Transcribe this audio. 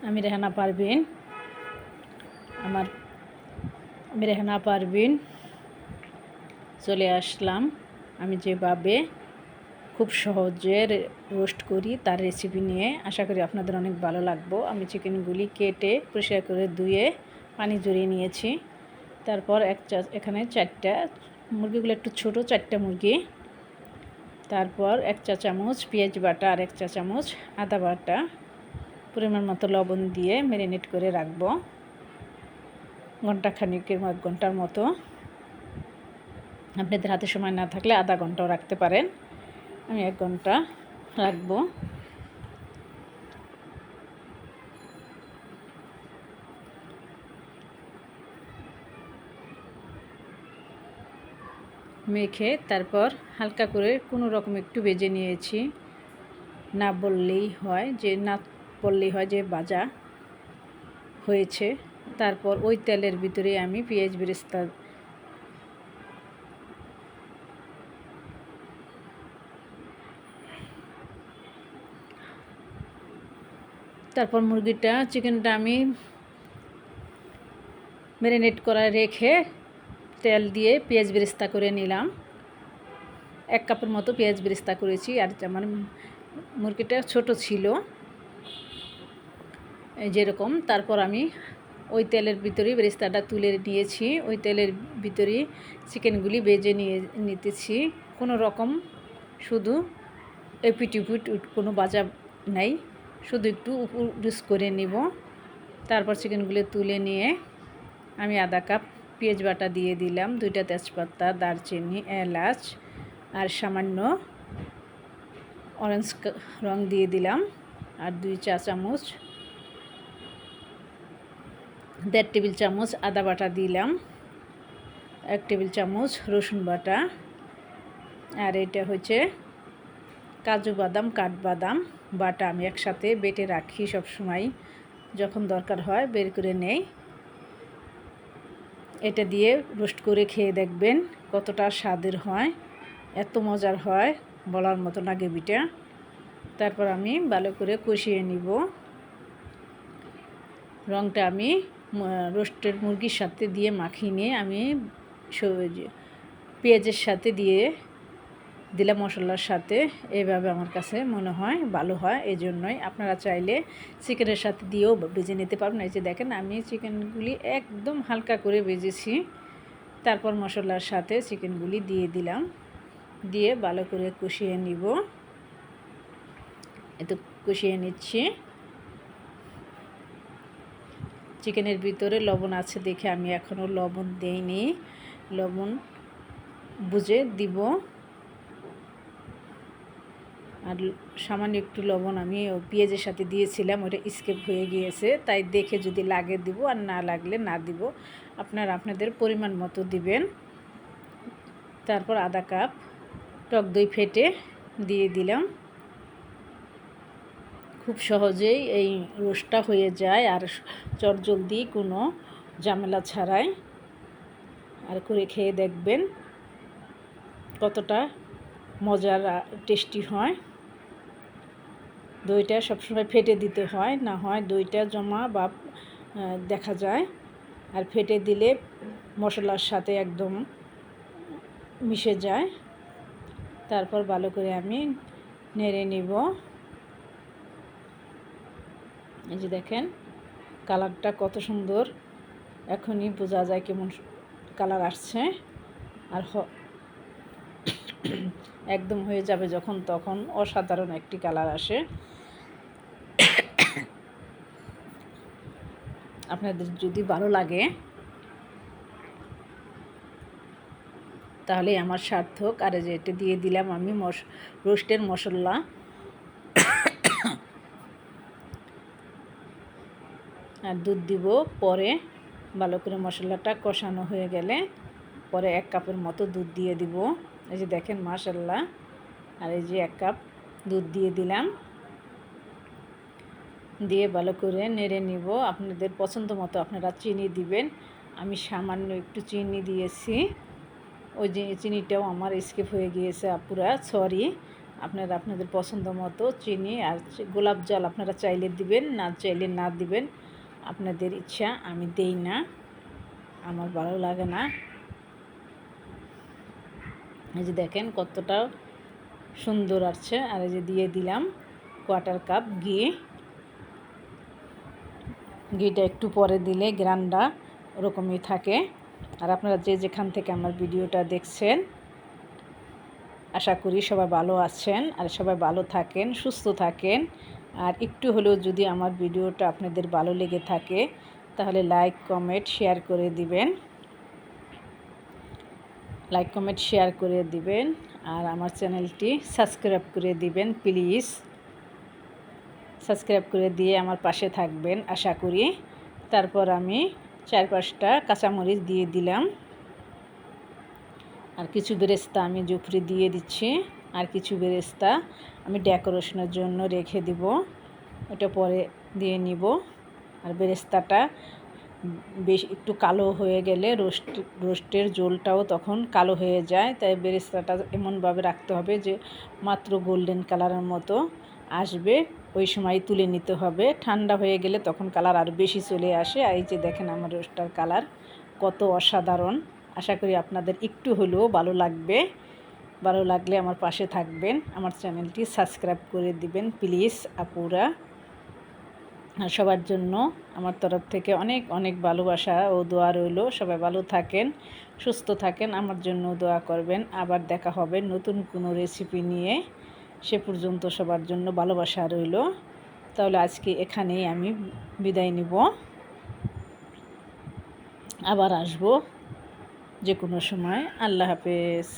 আমি রেহানা পারভিন আমার আমি রেহানা পারভিন চলে আসলাম। আমি যেভাবে খুব সহজে রোস্ট করি তার রেসিপি নিয়ে, আশা করি আপনাদের অনেক ভালো লাগবে। আমি চিকেনগুলি কেটে পরিষ্কার করে ধুয়ে পানি ঝরিয়ে নিয়েছি। তারপর এখানে 4টা মুরগিগুলো একটু ছোটো, 4টা মুরগি। তারপর 1 চা চামচ পেঁয়াজ বাটা আর 1 চা চামচ আদা বাটা, পরিমাণ মতো লবণ দিয়ে ম্যারিনেট করে রাখবো ঘন্টাখানিকের 1 ঘন্টার মতো। আপনাদের হাতে সময় না থাকলে আধা ঘন্টাও রাখতে পারেন। আমি 1 ঘন্টা রাখবো। মেখে তারপর হালকা করে কোনো রকম একটু ভেজে নিয়েছি। না বললেই হয় যে ভাজা হয়েছে। তারপর ওই তেলের ভিতরে আমি পেঁয়াজ বেরেস্তা তারপর চিকেনটা আমি ম্যারিনেট করা রেখে তেল দিয়ে পেঁয়াজ বেরেস্তা করে নিলাম। 1 কাপের মতো পেঁয়াজ বেরেস্তা করেছি। আর আমার মুরগিটা ছোট ছিল যেরকম। তারপর আমি ওই তেলের ভিতরেই বেরেস্তাটা তুলে নিয়েছি। ওই তেলের ভিতরেই চিকেনগুলি ভেজে নিতেছি। কোনো রকম শুধু এপিট কোনো ভাজা নাই, শুধু একটু উপর করে নিব। তারপর চিকেনগুলো তুলে নিয়ে আমি আধা কাপ পেঁয়াজ বাটা দিয়ে দিলাম, 2টা তেজপাতা, দারচিনি, এলাচ আর সামান্য অরেঞ্জ রং দিয়ে দিলাম। আর 2 চা চামচ 1.5 টেবিল চামচ আদা বাটা দিলাম, 1 টেবিল চামচ রসুন বাটা। আর এটা হচ্ছে কাজু বাদাম, কাঠবাদাম বাটা। আমি একসাথে বেটে রাখি সব সময়, যখন দরকার হয় বের করে নেই। এটা দিয়ে রোস্ট করে খেয়ে দেখবেন কতটা স্বাদের হয়, এত মজার হয় বলার মতো না গ্রেভিটা। তারপর আমি ভালো করে কষিয়ে নিব। রঙটা আমি রোস্টের মুরগির সাথে দিয়ে মাখিয়ে নিয়ে আমি পেঁয়াজের সাথে দিয়ে দিলাম, মশলার সাথে। এইভাবে আমার কাছে মনে হয় ভালো হয়। এই জন্যই আপনারা চাইলে চিকেনের সাথে দিয়েও ভেজে নিতে পারবেন। এই যে দেখেন আমি চিকেনগুলি একদম হালকা করে ভেজেছি। তারপর মশলার সাথে চিকেনগুলি দিয়ে দিলাম, দিয়ে ভালো করে কষিয়ে নিব। এত কষিয়ে নিচ্ছি। চিকেনের ভিতরে লবণ আছে দেখে আমি এখনও লবণ দেইনি, লবণ বুঝে দিব। আর সামান্য একটু লবণ আমি পেঁয়াজের সাথে দিয়েছিলাম, ওটা স্কিপ হয়ে গিয়েছে, তাই দেখে যদি লাগে দিব, আর না লাগলে না দিব। আপনাদের পরিমাণ মতো দিবেন। তারপর আধা কাপ টক দই ফেটে দিয়ে দিলাম। খুব সহজেই এই রোস্টটা হয়ে যায়, আর চটজলদি কোনো ঝামেলা ছাড়াই। আর করে খেয়ে দেখবেন কতটা মজার টেস্টি হয়। দইটা সবসময় ফেটে দিতে হয়, না হয় দইটা জমা বা দেখা যায়। আর ফেটে দিলে মশলার সাথে একদম মিশে যায়। তারপর ভালো করে আমি নেড়ে নিব। এই যে দেখেন কালারটা কত সুন্দর, এখনই বোঝা যায় কেমন কালার আসছে। আর একদম হয়ে যাবে যখন, তখন অসাধারণ একটি কালার আসে। আপনাদের যদি ভালো লাগে তাহলে আমার সার্থক। আর যে এটা দিয়ে দিলাম আমি রোস্টের মশলা। আর দুধ দিব পরে, ভালো করে মশলাটা কষানো হয়ে গেলে পরে 1 কাপের মতো দুধ দিয়ে দিব। এই যে দেখেন মাশাআল্লাহ। আর এই যে 1 কাপ দুধ দিয়ে দিলাম, দিয়ে ভালো করে নেড়ে নিব। আপনাদের পছন্দ মতো আপনারা চিনি দিবেন। আমি সামান্য একটু চিনি দিয়েছি, ওই যে চিনিটাও আমার স্কিপ হয়ে গিয়েছে আপুরা, সরি। আপনারা আপনাদের পছন্দ মতো চিনি আর গোলাপ জল আপনারা চাইলে দিবেন, না চাইলে না দিবেন, আপনাদের ইচ্ছা। আমি দেই না, আমার ভালো লাগে না। এই যে দেখেন কতটা সুন্দর আসছে। আর এই যে দিয়ে দিলাম 1/4 কাপ ঘি। ঘিটা একটু পরে দিলে গ্রানটা ওরকমই থাকে। আর আপনারা যে যেখান থেকে আমার ভিডিওটা দেখছেন, আশা করি সবাই ভালো আছেন আর সবাই ভালো থাকেন, সুস্থ থাকেন। আর একটু হলেও যদি আমার ভিডিওটা আপনাদের ভালো লেগে থাকে তাহলে লাইক কমেন্ট শেয়ার করে দিবেন, লাইক কমেন্ট শেয়ার করে দিবেন। আর আমার চ্যানেলটি সাবস্ক্রাইব করে দিবেন প্লিজ। সাবস্ক্রাইব করে দিয়ে আমার পাশে থাকবেন আশা করি। তারপর আমি 4-5টা কাঁচামরিচ দিয়ে দিলাম। আর কিছু বেরেস্তা আমি জুফরি দিয়ে দিচ্ছি। আর কিছু বেরেস্তা আমি ডেকোরেশনের জন্য রেখে দিব, ওটা পরে দিয়ে নিব। আর বেরেস্তাটা বেশ একটু কালো হয়ে গেলে রোস্টের ঝোলটাও তখন কালো হয়ে যায়। তাই বেরেস্তাটা এমনভাবে রাখতে হবে যে মাত্র গোল্ডেন কালারের মতো আসবে, ওই সময় তুলে নিতে হবে। ঠান্ডা হয়ে গেলে তখন কালার আরও বেশি চলে আসে। আর এই যে দেখেন আমার রোস্টার কালার কত অসাধারণ। আশা করি আপনাদের একটু হলেও ভালো লাগবে। ভালো লাগলে আমার পাশে থাকবেন, আমার চ্যানেলটি সাবস্ক্রাইব করে দিবেন প্লিজ আপুরা। আর সবার জন্য আমার তরফ থেকে অনেক অনেক ভালোবাসা ও দোয়া রইল। সবাই ভালো থাকেন, সুস্থ থাকেন, আমার জন্য দোয়া করবেন। আবার দেখা হবে নতুন কোনো রেসিপি নিয়ে। সে পর্যন্ত সবার জন্য ভালোবাসা রইল। তাহলে আজকে এখানেই আমি বিদায় নিব, আবার আসবো যে কোনো সময়। আল্লাহ হাফেজ।